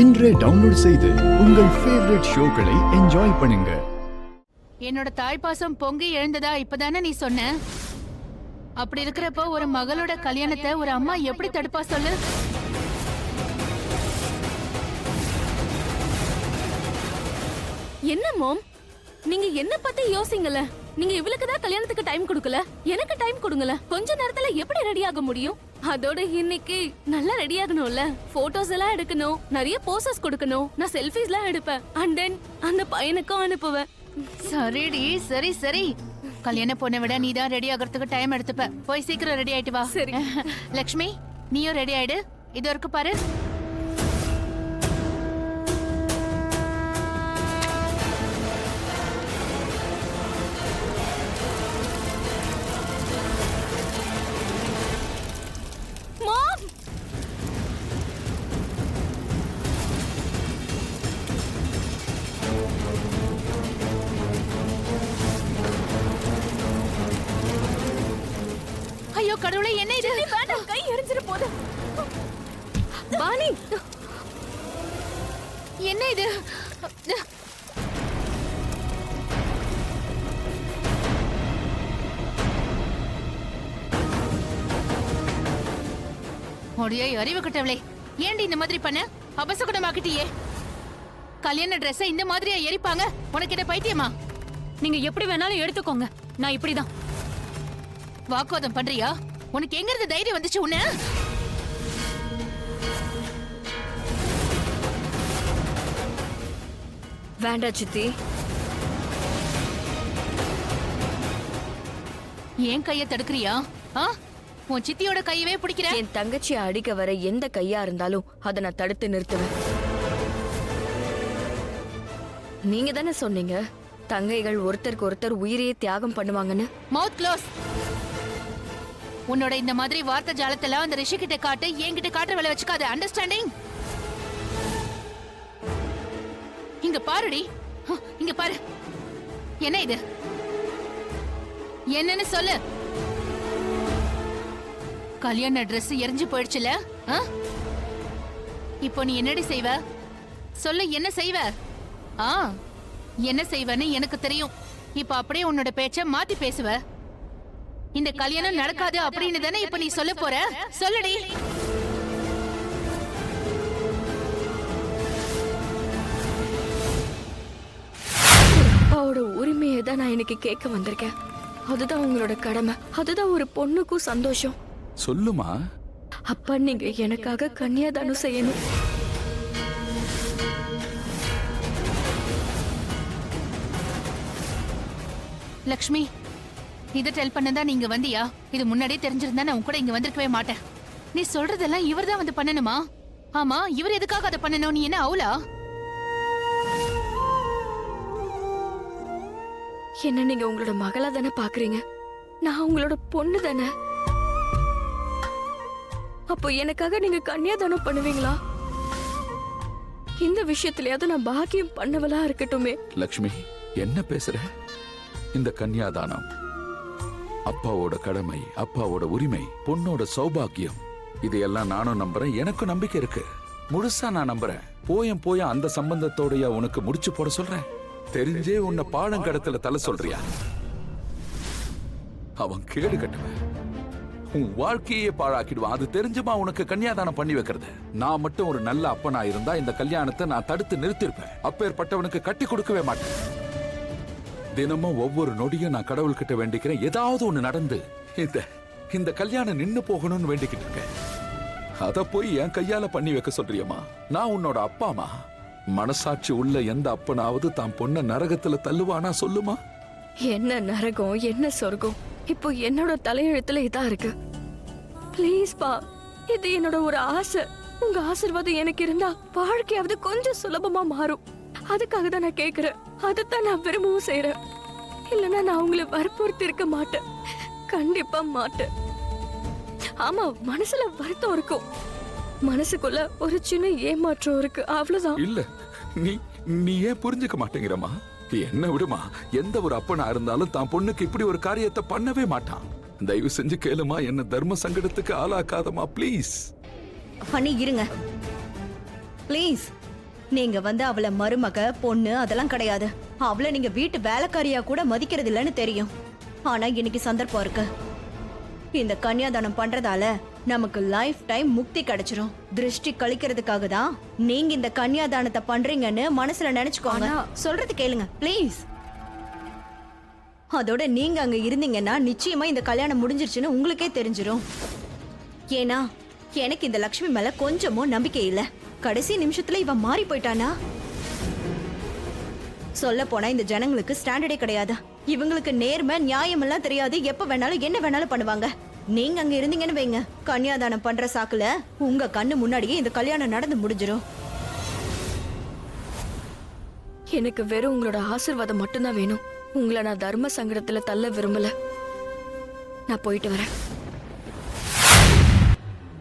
இன்றே டவுன்லோட் செய்து உங்கள் ஃபேவரட் ஷோக்களை என்ஜாய் பண்ணுங்க. என்னோட தாய்ப்பாசம் பொங்கி எழுந்ததா இப்பதானே நீ சொன்ன. அப்படி இருக்கிறப்போ ஒரு மகளோட கல்யாணத்தை ஒரு அம்மா எப்படி தடுப்பா சொல்லு. என்ன மாம், நீங்க என்ன பத்தி யோசிங்கல. நீங்க இவளுக்கு தான் கல்யாணத்துக்கு டைம் கொடுக்கல, எனக்கு டைம் கொடுங்கல. கொஞ்ச நேரத்துல எப்படி ரெடி ஆக முடியும்? அதோட இன்னைக்கு நல்லா ரெடி ஆகணும்ல. போட்டோஸ் எல்லாம் எடுக்கணும், நிறைய போசஸ் கொடுக்கணும். நான் செல்ஃபிஸ் எல்லாம் எடுப்பேன். அண்ட் தென் அந்த பையனுக்கும் அனுப்புவேன். சரிடி, சரி சரி. கல்யாண பொண்ணை விட நீ தான் ரெடி ஆகிறதுக்கு டைம் எடுத்துப்ப. போய் சீக்கிரம் ரெடி ஆயிட்டு வா. சரி லக்ஷ்மி, நீயும் ரெடி ஆயிடு. இது இருக்கு பாரு. ஐயோ கடவுளே, என்ன இது? வேண்டாம், கை எரிஞ்சிர போது. பாணி, என்ன இது? ஒடியே அறிவு கட்டவளே, ஏண்டி இந்த மாதிரி பண்ண? அபசகுணமாக்கிட்டியே. கல்யாண ட்ரெஸ்ஸை இந்த மாதிரியா எரிப்பாங்க? உனக்கு என்ன பைத்தியமா? நீங்க எப்படி வேணாலும் எடுத்துக்கோங்க, நான் இப்படிதான். வாக்குவாதம் பண்றியா? உனக்கு எங்க இருந்து தைரியம் வந்துச்சு உன்ன? வேண்டாம் சித்தி. ஏன் கைய தடுக்கறியா? உன் சித்தியோட கையவே பிடிக்கிற? என் தங்கச்சியை அடிக்க வர எந்த கையா இருந்தாலும் அதை நான் தடுத்து நிறுத்துவேன். நீங்க தானே சொன்னீங்க தங்கைகள் ஒருத்தருக்கு ஒருத்தர் உயிரையே தியாகம் பண்ணுவாங்கன்னு. மவுத் க்ளோஸ். உன்னோட இந்த மாதிரி வார்த்தை ஜாலத்தெல்லாம் அந்த ரிஷி கிட்ட காட்டு, என்கிட்ட காட்டுற வேலை வச்சுக்காத. அண்டர்ஸ்டாண்டிங்? இங்க பாருடி, இங்க பாரு. என்ன இது? என்னன்னு சொல்லு. கல்யாண Dress எரிஞ்சு போயிடுச்சுல. இப்போ நீ என்னடி செய்வ? சொல்லு, என்ன செய்வ? என்ன செய்வன்னு எனக்கு தெரியும். இப்ப அப்படியே உன்னோட பேச்ச மாத்தி பேசுவ. இந்த கல்யாணம் நடக்காது அப்படின்னு தானே இப்ப நீ சொல்ல போற? சொல்லுடி. அப்பாவோட உரிமையை தான் நான் இன்னைக்கு கேட்க வந்திருக்கேன். அதுதான் உங்களோட கடமை, அதுதான் ஒரு பொண்ணுக்கும் சந்தோஷம். சொல்லுமா. அப்பா, நீங்க எனக்காக கன்னியாதானம் செய்யணும். லக்ஷ்மி, இதை டெல் பண்ணதான் நீங்க வந்தியா? இது முன்னாடியே தெரிஞ்சிருந்தா நான் உன் கூட இங்க வந்திருக்கவே மாட்டேன். நீ சொல்றதெல்லாம் இவர் தான் வந்து பண்ணணுமா? ஆமா, இவர் எதுக்காக அதை பண்ணணும்? நீ என்ன அவுலா? என்ன நீங்க உங்களோட மகளா தானே பாக்குறீங்க? நான் உங்களோட பொண்ணு தானே. அப்போ எனக்காக நீங்க கன்னியாதானம் பண்ணுவீங்களா? இந்த விஷயத்திலயாவது நான் பாக்கியம் பண்ணவளா இருக்கட்டுமே. லக்ஷ்மி, என்ன பேசுற? இந்த கன்னியாதானம் அப்பாவோட கடமை, அப்பாவோட உரிமை, பொண்ணோட சௌபாகியம். இதையெல்லாம் நானும் நம்புறேன். எனக்கும் நம்பிக்கை இருக்கு. முழுசா நான் நம்புறேன். போய அந்த சம்பந்தத்தோடயா உனக்கு முடிச்சு போட சொல்றேன்? தெரிஞ்சே உன்னை பாடம் கடத்துல தலை சொல்றியா? அவன் கேடு கட்டுவேன், உன் வாழ்க்கையே பாழாக்கிடுவான். அது தெரிஞ்சுமா உனக்கு கன்னியாதானம் பண்ணி வைக்கிறது? நான் மட்டும் ஒரு நல்ல அப்பனா இருந்தா இந்த கல்யாணத்தை நான் தடுத்து நிறுத்திருப்பேன். அப்பேற்பட்டவனுக்கு கட்டி கொடுக்கவே மாட்டேன். தினமும் ஒவ்வொரு நொடியும் நான் கடவுள்கிட்ட வேண்டிக்கிறேன், ஏதாவது ஒண்ணு நடந்து இந்த கல்யாணம் நின்னு போகணும்னு வேண்டிக்கிட்டு இருக்கேன். அத போய் என் கையால பண்ணி வைக்க சொல்றியம்மா? நான் உன்னோட அப்பாமா. மனசாட்சி உள்ள எந்த அப்பனாவது தான் பொண்ண நரகத்துல தள்ளுவானா? சொல்லுமா. என்ன நரகம், என்ன சொர்க்கம்? இப்போ என்னோட தலையெழுத்துல இதா இருக்கு. ப்ளீஸ் பா, இது என்னோட ஒரு ஆசை. உங்க ஆசீர்வாதம் எனக்கு இருந்தா வாழ்க்கையாவது கொஞ்சம் சுலபமா மாறும். அதுக்காக தான் நான் கேக்குறேன். அதைத்தான் நான் விரும்பவும் செய்யறேன். இல்லைன்னா நான் உங்களை வற்புறுத்தி இருக்க மாட்டேன். கண்டிப்பா மாட்டேன். ஆமா, மனசுல வருத்தம் இருக்கும், மனசுக்குள்ள ஒரு சின்ன ஏமாற்றம் இருக்கு, அவ்வளவுதான். இல்ல, நீ ஏன் புரிஞ்சுக்க மாட்டேங்கிறமா? என்ன விடுமா, எந்த ஒரு அப்பனா இருந்தாலும் தான் பொண்ணுக்கு இப்படி ஒரு காரியத்தை பண்ணவே மாட்டான். தயவு செஞ்சு கேளுமா, என்ன தர்ம சங்கடத்துக்கு ஆளாக்காதமா ப்ளீஸ். பண்ணி இருங்க ப்ளீஸ். நீங்க வந்து அவளை மருமக பொண்ணு அதெல்லாம் கிடையாது. அவளை நீங்க வீட்டு வேலைக்காரியா கூட மதிக்கிறது இல்லைன்னு தெரியும். ஆனா இன்னைக்கு சந்தர்ப்பம் இருக்கு. இந்த கன்னியாதானம் பண்றதால நமக்கு லைஃப் டைம் முக்தி கிடைச்சிரும். திருஷ்டி கழிக்கிறதுக்காக தான் நீங்க இந்த கன்னியாதானத்தை பண்றீங்கன்னு மனசுல நினைச்சுக்கோங்க. சொல்றது கேளுங்க ப்ளீஸ். அதோட நீங்க அங்க இருந்தீங்கன்னா நிச்சயமா இந்த கல்யாணம் முடிஞ்சிருச்சுன்னு உங்களுக்கே தெரிஞ்சிரும். ஏன்னா எனக்கு இந்த லக்ஷ்மி மேல கொஞ்சமும் நம்பிக்கை இல்ல. கடைசி நிமிஷத்துல இவ மாறி போயிட்டானா? சொல்ல போனா இந்த ஜனங்களுக்கு ஸ்டாண்டர்டே கிடையாது. இவங்களுக்கு நேர்மை நியாயம் எல்லாம் தெரியாது. எப்ப வேணாலும் என்ன வேணாலும் பண்ணுவாங்க. நீங்க அங்க இருந்தீங்கன்னு வைங்க, கன்னியாதானம் பண்ற சாக்குல உங்க கண்ணு முன்னாடியே இந்த கல்யாணம் நடந்து முடிஞ்சிரும். எனக்கு வெறும் உங்களோட ஆசீர்வாதம் மட்டும்தான் வேணும். உங்களை நான் தர்ம சங்கடத்துல தள்ள விரும்பல. நான் போயிட்டு வரேன்.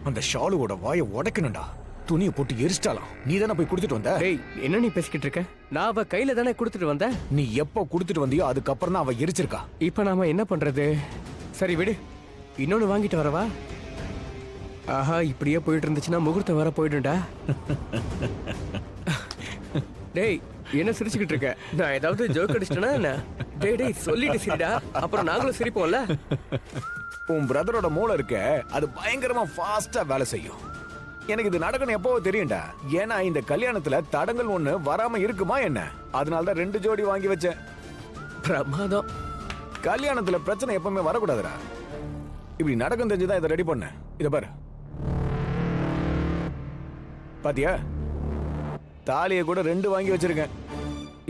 அந்த ஷாலுவோட வாயை உடைக்கணும்டா. துணியை போட்டு எரிச்சிட்டாலாம். நீ தானே போய் கொடுத்துட்டு வந்த? டேய், என்ன நீ பேசிக்கிட்டு இருக்க? நான் அவ கையில தானே கொடுத்துட்டு வந்தேன். நீ எப்போ கொடுத்துட்டு வந்தியோ அதுக்கப்புறம் தான் அவ எரிச்சிருக்கா. இப்ப நாம என்ன பண்றது? சரி விடு, இன்னொன்னு வாங்கிட்டு வரவா? ஆஹா, இப்படியே போயிட்டு இருந்துச்சுன்னா முகூர்த்தம் வர போயிடும்டா. டேய், என்ன சிரிச்சுக்கிட்டு இருக்க? நான் ஏதாவது ஜோக் அடிச்சிட்டேனா என்ன? டேய் சொல்லிட்டு சிரிடா, அப்புறம் நாங்களும் சிரிப்போம்ல. உன் பிரதரோட மூளை இருக்க, அது பயங்கரமா ஃபாஸ்டா வேலை செய்யும். எனக்கு இது நடக்கணும் எப்போ தெரியும்டா. ஏன்னா இந்த கல்யாணத்துல தடங்கள் ஒண்ணு வராம இருக்குமா என்ன? அதனாலதான் 2 ஜோடி வாங்கி வச்சேன். பிரமாதம். கல்யாணத்துல பிரச்சனை எப்பவுமே வரக்கூடாதுடா. இப்படி நடக்கும் தெரிஞ்சுதான் இதை ரெடி பண்ண. இத பாரு, பாத்தியா? தாலியை கூட 2 வாங்கி வச்சிருக்கேன்.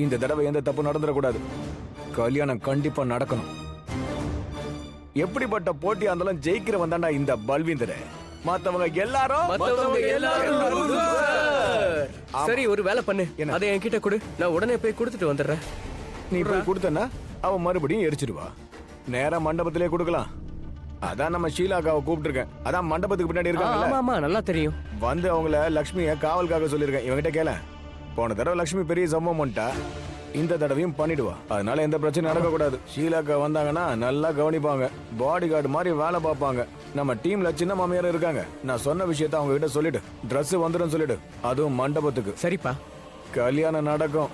இந்த தடவை எந்த தப்பு நடந்துடக்கூடாது. கல்யாணம் கண்டிப்பா நடக்கணும். எப்படிப்பட்ட போட்டி இருந்தாலும் ஜெயிக்கிற வந்தாண்டா இந்த பல்வீந்தர். மத்தவங்க எல்லாரும் சரி, ஒரு வேலை பண்ணு. என்ன? அதை என்கிட்ட கொடு, நான் உடனே போய் கொடுத்துட்டு வந்துடுறேன். நீ போய் கொடுத்தனா அவன் மறுபடியும் எரிச்சிடுவா. நேரா மண்டபத்திலே கொடுக்கலாம். அதான் நம்ம ஷீலாக்காவை கூப்பிட்டுருக்கேன். அதான் மண்டபத்துக்கு பின்னாடி இருக்காங்கல்ல. ஆமா ஆமா, நல்லா தெரியும். வந்து அவங்கள லக்ஷ்மிய காவலுக்காக சொல்லியிருக்கேன். இவங்கிட்ட கேள. போன தடவை லக்ஷ்மி பெரிய சம்பவம் பண்ணிட்டா, இந்த தடவையும் பண்ணிடுவா. அதனால எந்த பிரச்சனையும் நடக்கக்கூடாது. ஷீலாக்கா வந்தாங்கன்னா நல்லா கவனிப்பாங்க. பாடி கார்டு மாதிரி வேலை பார்ப்பாங்க. நம்ம டீம்ல சின்ன மாமியார் இருக்காங்க. நான் சொன்ன விஷயத்த அவங்க கிட்ட சொல்லிடு. Dress வந்துடும் சொல்லிடு. அதுவும் மண்டபத்துக்கு. சரிப்பா. கல்யாணம் நடக்கும்.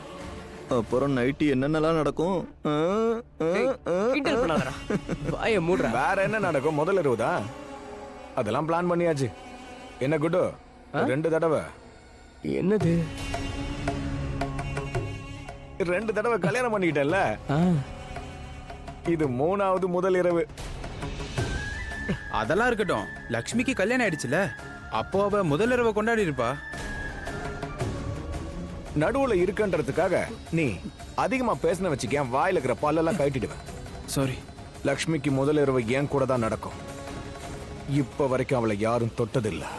அப்புறம் நைட்டு என்னென்னலாம் நடக்கும்? கிண்டல் பண்ணாதடா. வாயை மூடுறா. வேற என்ன நடக்கும்? முதல்ல இருவதா? அதெல்லாம் பிளான் பண்ணியாச்சு. என்ன குட்டு, 2 தடவை என்னது? 2 தடவை கல்யாணம் பண்ணிக்கிட்டேன்ல, இது 3வது முதல் இரவு. அதெல்லாம் இருக்கட்டும், லக்ஷ்மிக்கு கல்யாணம் ஆயிடுச்சுல, அப்போ அவ முதல் இரவை கொண்டாடி இருப்பா. நடுவுல இருக்கன்றதுக்காக நீ அதிகமா பேசின வச்சுக்க, வாயில இருக்கிற பல்லெல்லாம் கட்டிடுவேன். சாரி. லக்ஷ்மிக்கு முதல் இரவு என் கூட தான் நடக்கும். இப்ப வரைக்கும் அவளை யாரும் தொட்டதில்லை.